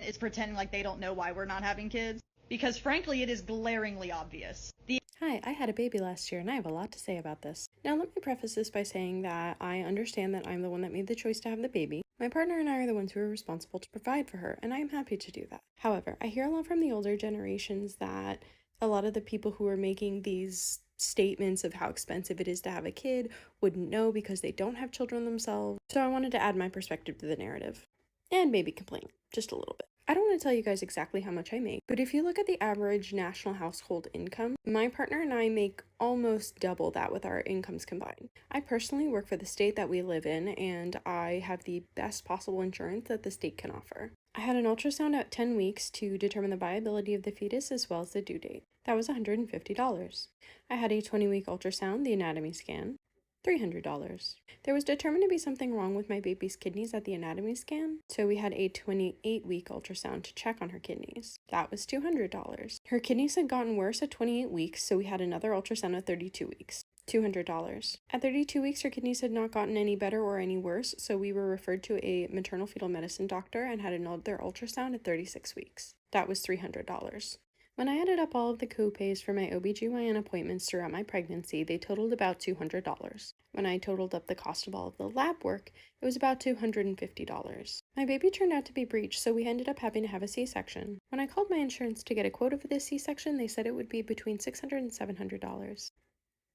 is pretending like they don't know why we're not having kids. Because frankly, it is glaringly obvious. Hi, I had a baby last year and I have a lot to say about this. Now, let me preface this by saying that I understand that I'm the one that made the choice to have the baby. My partner and I are the ones who are responsible to provide for her, and I am happy to do that. However, I hear a lot from the older generations that a lot of the people who are making these statements of how expensive it is to have a kid wouldn't know because they don't have children themselves. So I wanted to add my perspective to the narrative. And maybe complain, just a little bit. I don't want to tell you guys exactly how much I make, but if you look at the average national household income, my partner and I make almost double that with our incomes combined. I personally work for the state that we live in, and I have the best possible insurance that the state can offer. I had an ultrasound at 10 weeks to determine the viability of the fetus as well as the due date. That was $150. I had a 20-week ultrasound, the anatomy scan, $300. There was determined to be something wrong with my baby's kidneys at the anatomy scan, so we had a 28-week ultrasound to check on her kidneys. That was $200. Her kidneys had gotten worse at 28 weeks, so we had another ultrasound at 32 weeks. $200. At 32 weeks, her kidneys had not gotten any better or any worse, so we were referred to a maternal fetal medicine doctor and had another ultrasound at 36 weeks. That was $300. When I added up all of the co-pays for my OBGYN appointments throughout my pregnancy, they totaled about $200. When I totaled up the cost of all of the lab work, it was about $250. My baby turned out to be breech, so we ended up having to have a C-section. When I called my insurance to get a quote for this C-section, they said it would be between $600 and $700.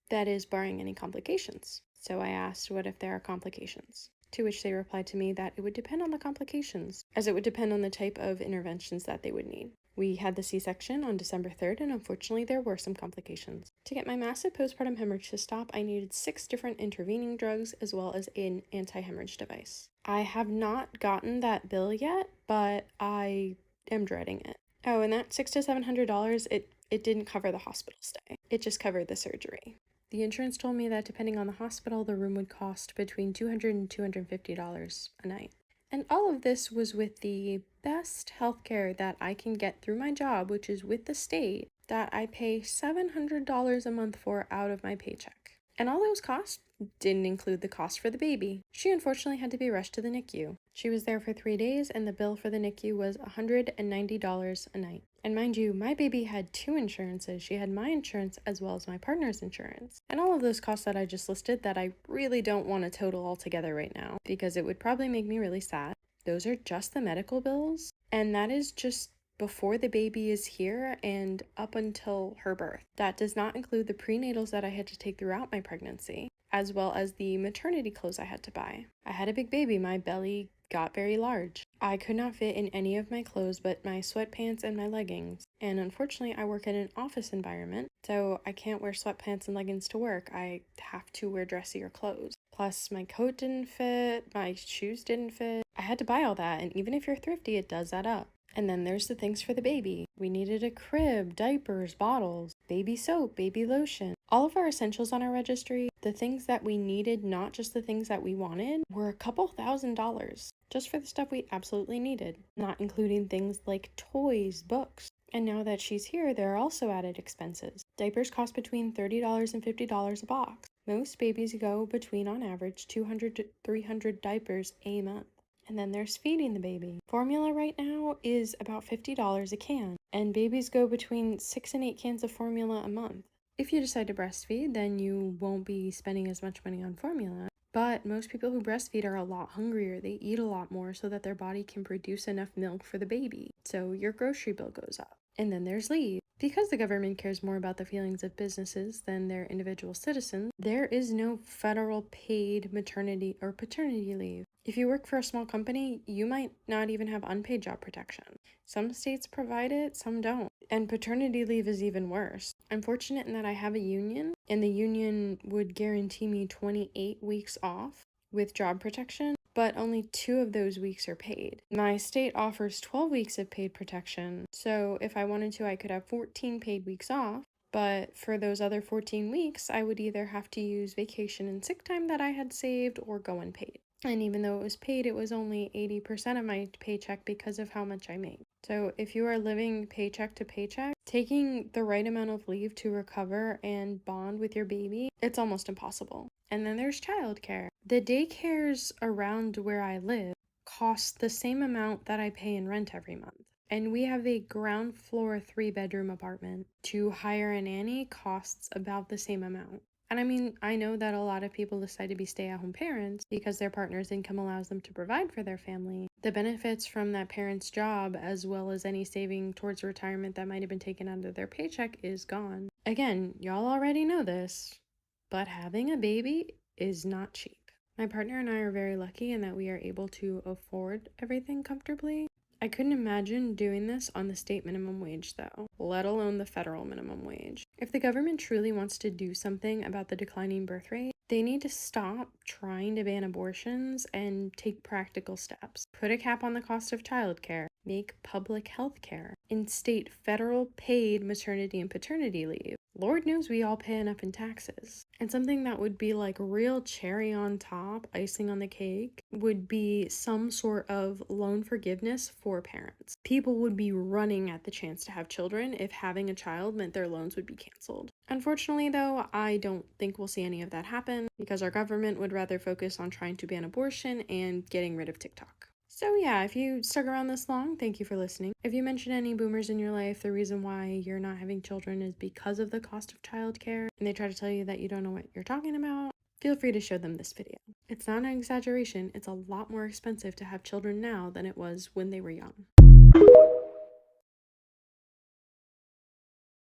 That is, barring any complications. So I asked, what if there are complications? To which they replied to me that it would depend on the complications, as it would depend on the type of interventions that they would need. We had the C-section on December 3rd, and unfortunately there were some complications. To get my massive postpartum hemorrhage to stop, I needed 6 different intervening drugs as well as an anti-hemorrhage device. I have not gotten that bill yet, but I am dreading it. Oh, and that $600 to $700, it didn't cover the hospital stay. It just covered the surgery. The insurance told me that depending on the hospital, the room would cost between $200 and $250 a night. And all of this was with the best healthcare that I can get through my job, which is with the state, that I pay $700 a month for out of my paycheck. And all those costs didn't include the cost for the baby. She unfortunately had to be rushed to the NICU. She was there for 3 days, and the bill for the NICU was $190 a night. And mind you, my baby had 2 insurances. She had my insurance as well as my partner's insurance. And all of those costs that I just listed that I really don't want to total all together right now, because it would probably make me really sad. Those are just the medical bills, and that is just before the baby is here and up until her birth. That does not include the prenatals that I had to take throughout my pregnancy, as well as the maternity clothes I had to buy. I had a big baby. My belly got very large. I could not fit in any of my clothes but my sweatpants and my leggings. And unfortunately, I work in an office environment, so I can't wear sweatpants and leggings to work. I have to wear dressier clothes. Plus, my coat didn't fit, my shoes didn't fit. I had to buy all that, and even if you're thrifty, it does add up. And then there's the things for the baby. We needed a crib, diapers, bottles, baby soap, baby lotion. All of our essentials on our registry, the things that we needed, not just the things that we wanted, were a couple $1,000s just for the stuff we absolutely needed, not including things like toys, books. And now that she's here, there are also added expenses. Diapers cost between $30 and $50 a box. Most babies go between, on average, 200 to 300 diapers a month. And then there's feeding the baby. Formula right now is about $50 a can, and babies go between 6 and 8 cans of formula a month. If you decide to breastfeed, then you won't be spending as much money on formula. But most people who breastfeed are a lot hungrier. They eat a lot more so that their body can produce enough milk for the baby. So your grocery bill goes up. And then there's leave. Because the government cares more about the feelings of businesses than their individual citizens, there is no federal paid maternity or paternity leave. If you work for a small company, you might not even have unpaid job protection. Some states provide it, some don't. And paternity leave is even worse. I'm fortunate in that I have a union, and the union would guarantee me 28 weeks off with job protection, but only 2 of those weeks are paid. My state offers 12 weeks of paid protection, so if I wanted to, I could have 14 paid weeks off, but for those other 14 weeks, I would either have to use vacation and sick time that I had saved or go unpaid. And even though it was paid, it was only 80% of my paycheck because of how much I made. So if you are living paycheck to paycheck, taking the right amount of leave to recover and bond with your baby, it's almost impossible. And then there's childcare. The daycares around where I live costs the same amount that I pay in rent every month. And we have a ground floor 3-bedroom apartment. To hire a nanny costs about the same amount. And I mean, I know that a lot of people decide to be stay-at-home parents because their partner's income allows them to provide for their family. The benefits from that parent's job, as well as any saving towards retirement that might have been taken out of their paycheck, is gone. Again, y'all already know this, but having a baby is not cheap. My partner and I are very lucky in that we are able to afford everything comfortably. I couldn't imagine doing this on the state minimum wage, though, let alone the federal minimum wage. If the government truly wants to do something about the declining birth rate, they need to stop trying to ban abortions and take practical steps. Put a cap on the cost of childcare, make public health care, instate federal paid maternity and paternity leave. Lord knows we all pay enough in taxes. And something that would be like real cherry on top, icing on the cake, would be some sort of loan forgiveness for parents. People would be running at the chance to have children if having a child meant their loans would be canceled. Unfortunately, though, I don't think we'll see any of that happen because our government would rather focus on trying to ban abortion and getting rid of TikTok. So yeah, if you stuck around this long, thank you for listening. If you mention any boomers in your life, the reason why you're not having children is because of the cost of childcare, and they try to tell you that you don't know what you're talking about, feel free to show them this video. It's not an exaggeration, it's a lot more expensive to have children now than it was when they were young.